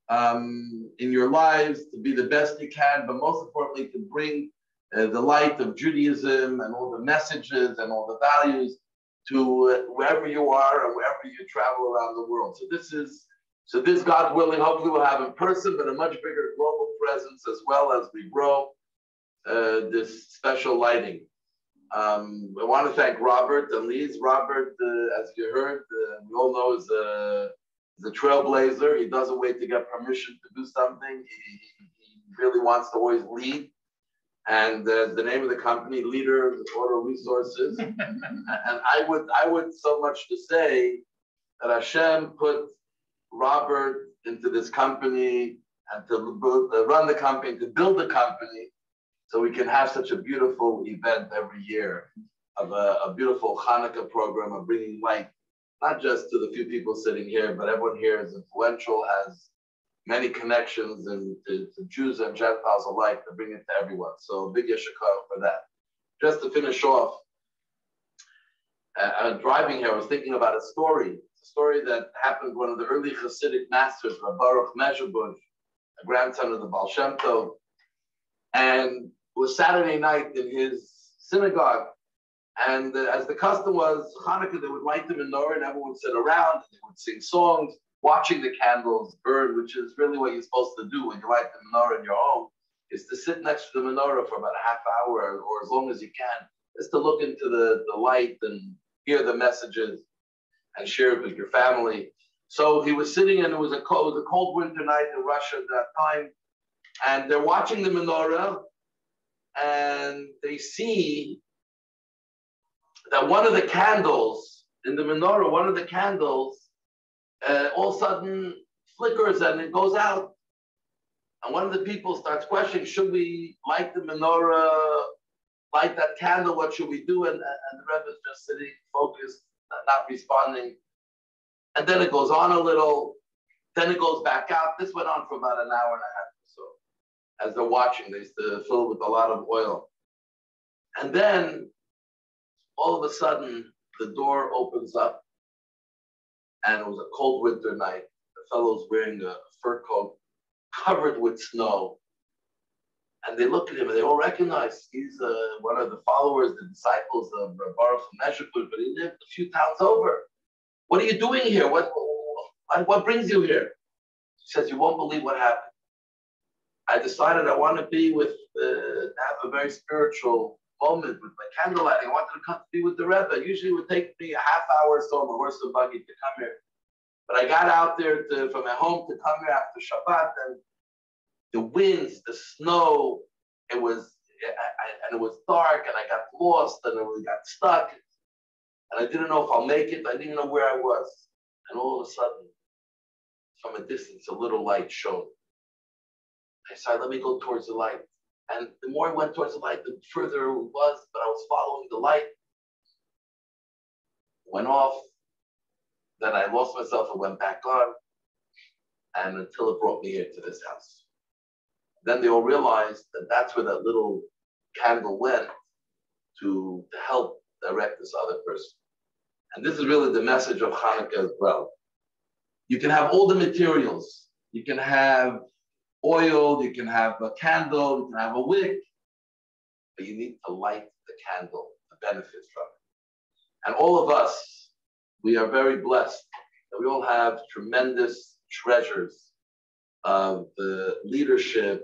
in your lives to be the best you can, but most importantly to bring the light of Judaism and all the messages and all the values to wherever you are and wherever you travel around the world. So this, God willing, hopefully we'll have in person, but a much bigger global presence as well as we grow this special lighting. I want to thank Robert and Liz. Robert, as you heard, we all know is a trailblazer. He doesn't wait to get permission to do something. He really wants to always lead. And the name of the company, Leader of Auto Resources. And I would so much to say that Hashem put Robert into this company and to run the company, to build the company, so we can have such a beautiful event every year of a beautiful Hanukkah program of bringing light, not just to the few people sitting here, but everyone here is influential, has many connections and to Jews and Gentiles alike, to bring it to everyone. So big yeshikah for that. Just to finish off, driving here, I was thinking about a story that happened to one of the early Hasidic masters, Rabbi Baruch Mezhebush, a grandson of the Baal Shem Tov. And it was Saturday night in his synagogue. And as the custom was, Hanukkah, they would light the menorah and everyone would sit around and they would sing songs, watching the candles burn, which is really what you're supposed to do when you light the menorah in your home, is to sit next to the menorah for about a half hour or as long as you can, just to look into the light and hear the messages and share it with your family. So he was sitting, and it was a cold winter night in Russia at that time, and they're watching the menorah, and they see that one of the candles in the menorah, all of a sudden flickers and it goes out. And one of the people starts questioning, should we light the menorah, light that candle, what should we do? And the Rebbe is just sitting focused, not responding. And then it goes on a little, then it goes back out. This went on for about an hour and a half or so. As they're watching, they used to fill with a lot of oil. And then all of a sudden, the door opens up, and it was a cold winter night. The fellow's wearing a fur coat covered with snow. And they look at him and they all recognize he's one of the followers, the disciples of Baruch Mezhebush, but he lived a few towns over. What are you doing here? What brings you here? He says, you won't believe what happened. I decided I want to be with, have a very spiritual moment with my candle lighting. I wanted to come to be with the Rebbe. Usually it would take me a half hour or so on my horse and buggy to come here. But I got out there from my home to come here after Shabbat, and the winds, the snow, it was dark, and I got lost, and we got stuck, and I didn't know if I'll make it. I didn't know where I was, and all of a sudden, from a distance, a little light shone. I decided, let me go towards the light, and the more I went towards the light, the further it was, but I was following the light. Went off, then I lost myself and went back on, and until it brought me here to this house. Then they all realized that that's where that little candle went to help direct this other person. And this is really the message of Hanukkah as well. You can have all the materials. You can have oil, you can have a candle, you can have a wick, but you need to light the candle to benefit from it. And all of us, we are very blessed that we all have tremendous treasures of the leadership,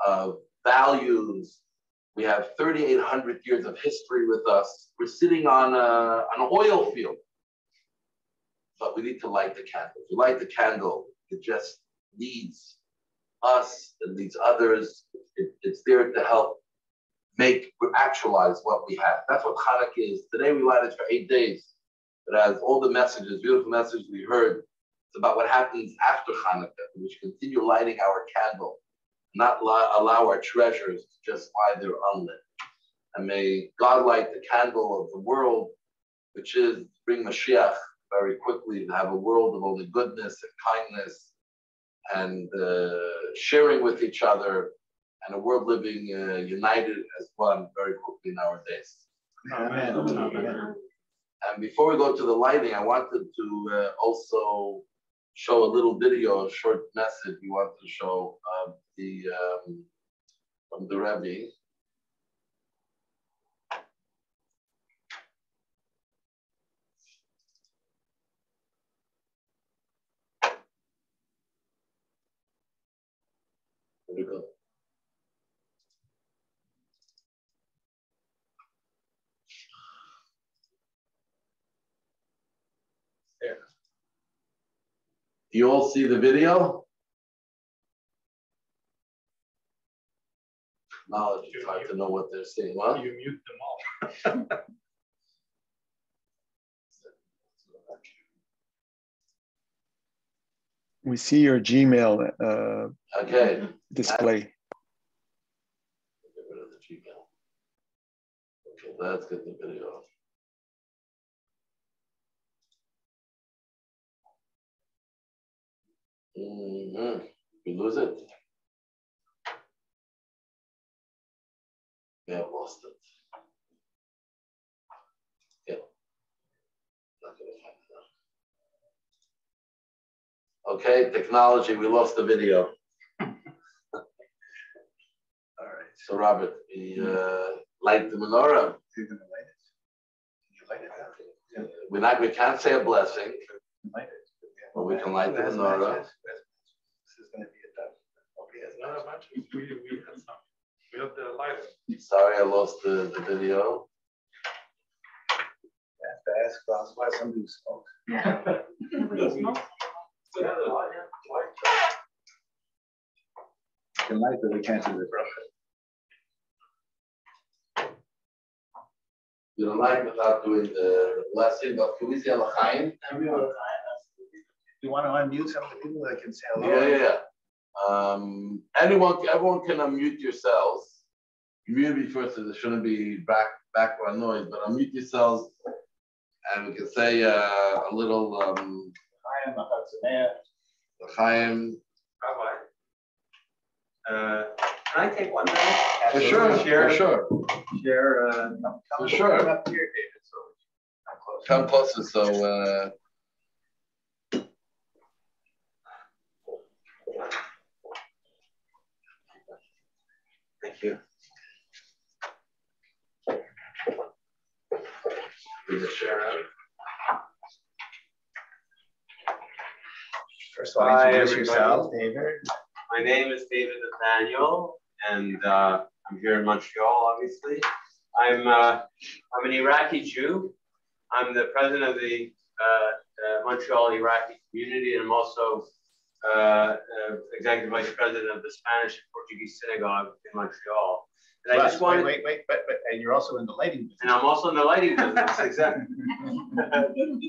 of values. We have 3,800 years of history with us. We're sitting on an oil field. but we need to light the candle. If you light the candle, it just leads us and leads others. It's there to help actualize what we have. That's what Hanukkah is. Today we light it for 8 days. It has all the messages, beautiful messages we heard. It's about what happens after Hanukkah. We should continue lighting our candle, not allow our treasures to just lie there unlit. And may God light the candle of the world, which is bring Mashiach very quickly, to have a world of only goodness and kindness and sharing with each other, and a world living united as one very quickly nowadays. Amen. Amen. And before we go to the lighting, I wanted to also show a little video, a short message we want to show of from the Rebbe. Here we go. There. You all see the video? Knowledge, it's hard to know what they're saying. What? You mute them all. We see your Gmail okay. display. Get rid of the Gmail. Okay, let's get the video. We lose it. We have lost it. Yeah. Not gonna find it now. Okay, technology, we lost the video. All right, so Robert, we light the menorah. You're gonna light it. Can you light it? We can't say a blessing, Light it. but we can light the menorah. This is going to be a tough. Nobody has not a bunch. We have some. We have the lighter. Sorry, I lost the video. I have to ask Klaus why somebody smoked. Nobody smokes. You can light, but we can't do the bracha. You don't like without doing the blessing, but can we say L'chaim? You want to unmute some of the people that can say hello? Yeah. Everyone can unmute yourselves. Mute me first, so there shouldn't be background noise, but unmute yourselves, and we can say a little L'chaim. Can I take 1 minute? For sure. Share. For sure. Come up here, David. So Come closer. So. Thank you. First of all, introduce yourself, David. My name is David Nathaniel, and I'm here in Montreal, obviously. I'm an Iraqi Jew. I'm the president of the Montreal Iraqi community, and I'm also executive vice president of the Spanish and Portuguese synagogue in Montreal. And I just wanted wait, and you're also in the lighting business. And I'm also in the lighting business, exactly.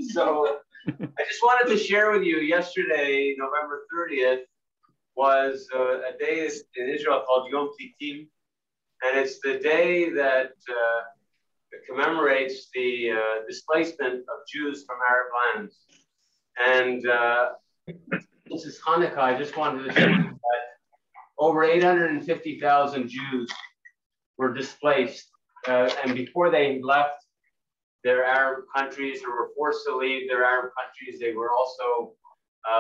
So I just wanted to share with you, yesterday, November 30th, was a day in Israel called Yom Titim, and it's the day that commemorates the displacement of Jews from Arab lands. And this is Hanukkah. I just wanted to show you that over 850,000 Jews were displaced, and before they left their Arab countries or were forced to leave their Arab countries, they were also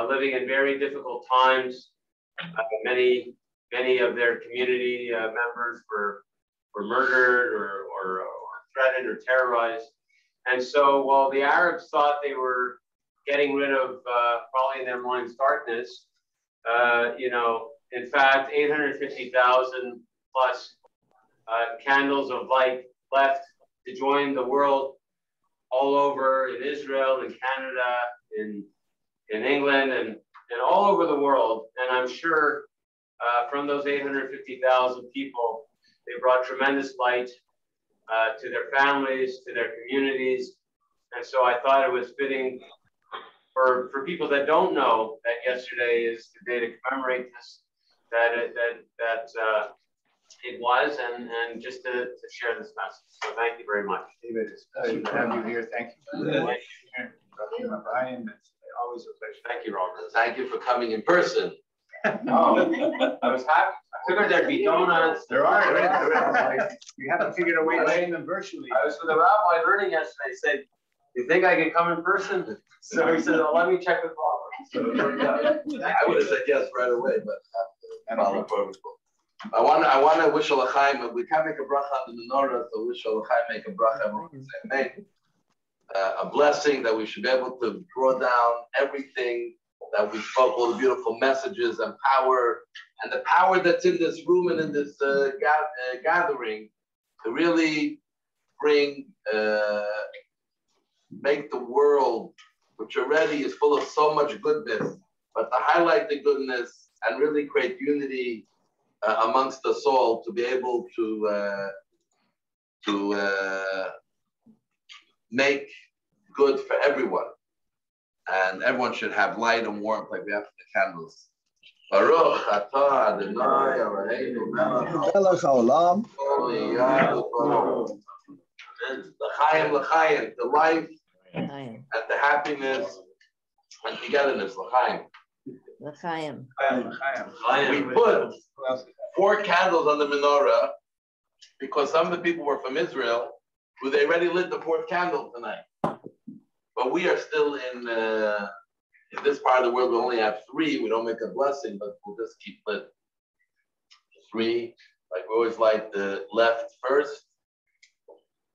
living in very difficult times. Many of their community members were murdered or threatened or terrorized. And so while the Arabs thought they were getting rid of, probably in their minds, darkness, in fact, 850,000 plus candles of light left to join the world all over in Israel, in Canada, in England and all over the world. And I'm sure from those 850,000 people, they brought tremendous light to their families, to their communities. And so I thought it was fitting for people that don't know that yesterday is the day to commemorate this, that it was, and just to share this message. So thank you very much. David, it's a pleasure to have you here. Thank you. Brian, it's always a pleasure. Thank you, Robert. Thank you for coming in person. Oh, I was happy. I figured there'd be donuts. There are. We haven't figured a way to do them virtually. I was with a rabbi learning yesterday. He said, "You think I could come in person?" So he said, "Well, let me check with Robert." So I would have said yes right away, but follow protocol. I want to wish a l'chaim. We can't make a bracha on the menorah, so wish a l'chaim make a bracha. A blessing that we should be able to draw down everything that we spoke, all the beautiful messages and power, and the power that's in this room and in this gathering to really bring, make the world, which already is full of so much goodness, but to highlight the goodness and really create unity amongst us all, to be able to make good for everyone. And everyone should have light and warmth like we have the candles. Baruch atah Adonai Eloheinu melech haolam. L'chaim, l'chaim, the life and the happiness and togetherness. L'chaim. L'chaim. We put 4 candles on the menorah because some of the people were from Israel who they already lit the 4th candle tonight. But we are still in this part of the world. We only have 3. We don't make a blessing, but we'll just keep lit 3. Like we always light the left first.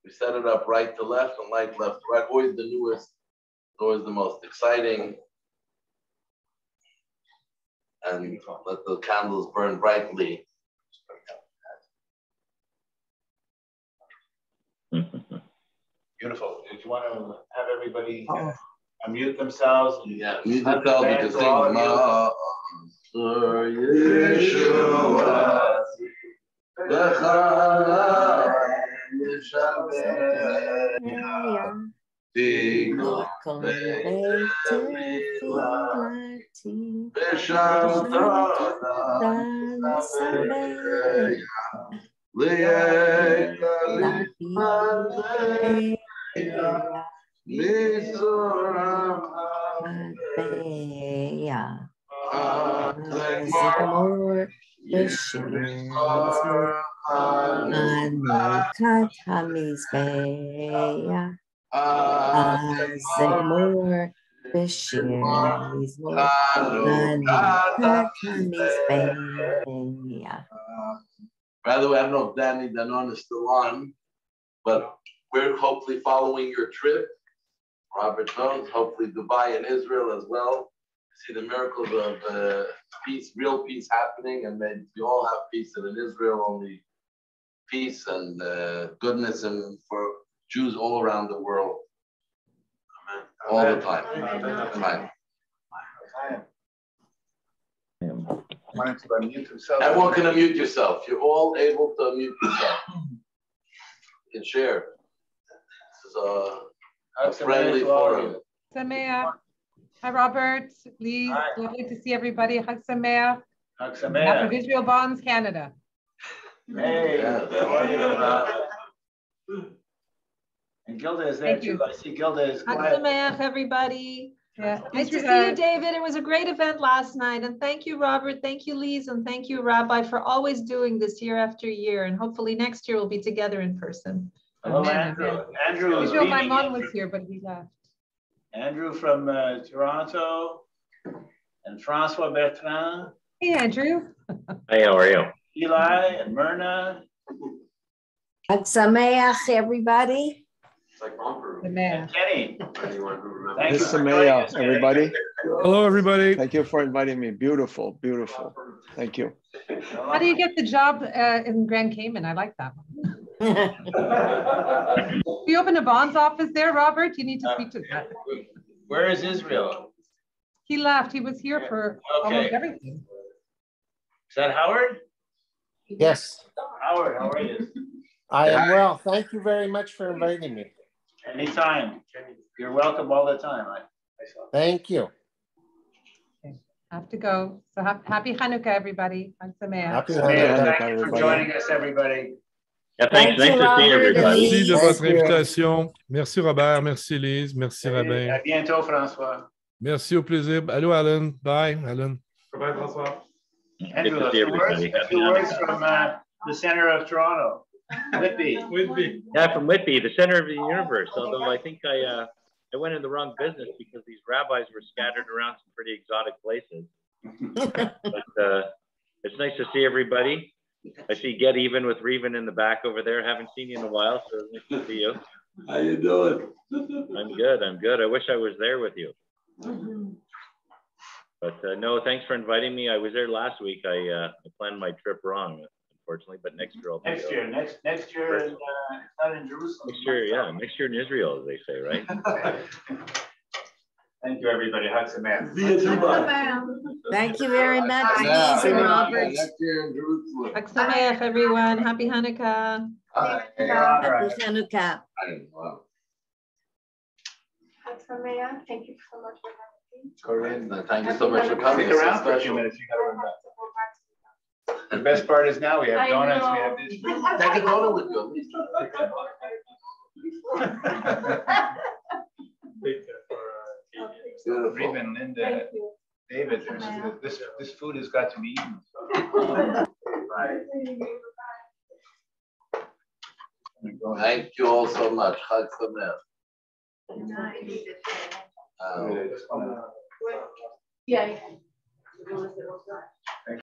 We set it up right to left and light left to right. Always the newest, always the most exciting. And let the candles burn brightly. Beautiful. If you want to have everybody unmute themselves. Yeah, mute themselves. You can sing By the way, I don't know if Danny Danon is still on, but we're hopefully following your trip. Robert knows, hopefully Dubai and Israel as well. See the miracles of peace, real peace happening, and may we all have peace, and in Israel only peace and goodness, and for Jews all around the world. Amen. All the time. Amen. Everyone can unmute yourself. You're all able to unmute yourself. You can share. This is a friendly forum. Sameach. Hi, Robert, Lee. Lovely to see everybody. Chag Sameach. Chag Sameach. Of Israel Bonds, Canada. Hey. And Gilda is there too. I see Gilda is quiet. Chag Sameach, everybody. Yeah. Nice to see you, David. It was a great event last night. And thank you, Robert. Thank you, Lise. And thank you, Rabbi, for always doing this year after year. And hopefully next year we'll be together in person. Hello, Andrew. Andrew is my mom was here, but he left. Andrew from Toronto. And Francois Bertrand. Hey, Andrew. Hey, how are you? Eli and Myrna. Chag Sameach, everybody. It's like bumper. And Kenny. Anyone who remembers. This is everybody. Hello, everybody. Thank you for inviting me. Beautiful, beautiful. Thank you. How do you get the job in Grand Cayman? I like that one. We opened a bonds office there, Robert. You need to speak to that. Where is Israel? He left. He was here for almost everything. Is that Howard? Yes. Howard, how are you? I am well. Thank you very much for inviting me. Anytime. You're welcome all the time. Thank you. Have to go. So happy Hanukkah, everybody. Happy Hanukkah. Thank you for joining us, everybody. Yeah, thanks. Nice to see everybody. Merci de votre invitation. Merci Robert, merci Lise, merci Rabin. À bientôt, François. Merci, au plaisir. Allô, Alan. Bye, Alan. Bye, François. Andrew, a few words from the center of Toronto. Whitby. Yeah, from Whitby, the center of the universe. Although I think I went in the wrong business because these rabbis were scattered around some pretty exotic places. But it's nice to see everybody. I see Get Even with Reven in the back over there. Haven't seen you in a while, so it's nice to see you. How you doing? I'm good. I'm good. I wish I was there with you. But no, thanks for inviting me. I was there last week. I planned my trip wrong, unfortunately. But next year I'll be next year, it's not in Jerusalem. Next year, yeah, next year in Israel, as they say, right? Thank you, everybody. Hag Sameach. Thank you very much, Lise and Robert. Hag Sameach, everyone. Happy Hanukkah. Happy Hanukkah. Hag Sameach. Thank you so much for having me. Corinne, thank you so much for coming. Stick around for a few minutes. You gotta run back. The best part is now we have donuts. We have this. Take a donut with you. Reven, Linda, David, this food has got to be eaten. Thank you all so much. Chag Sameach. Yeah.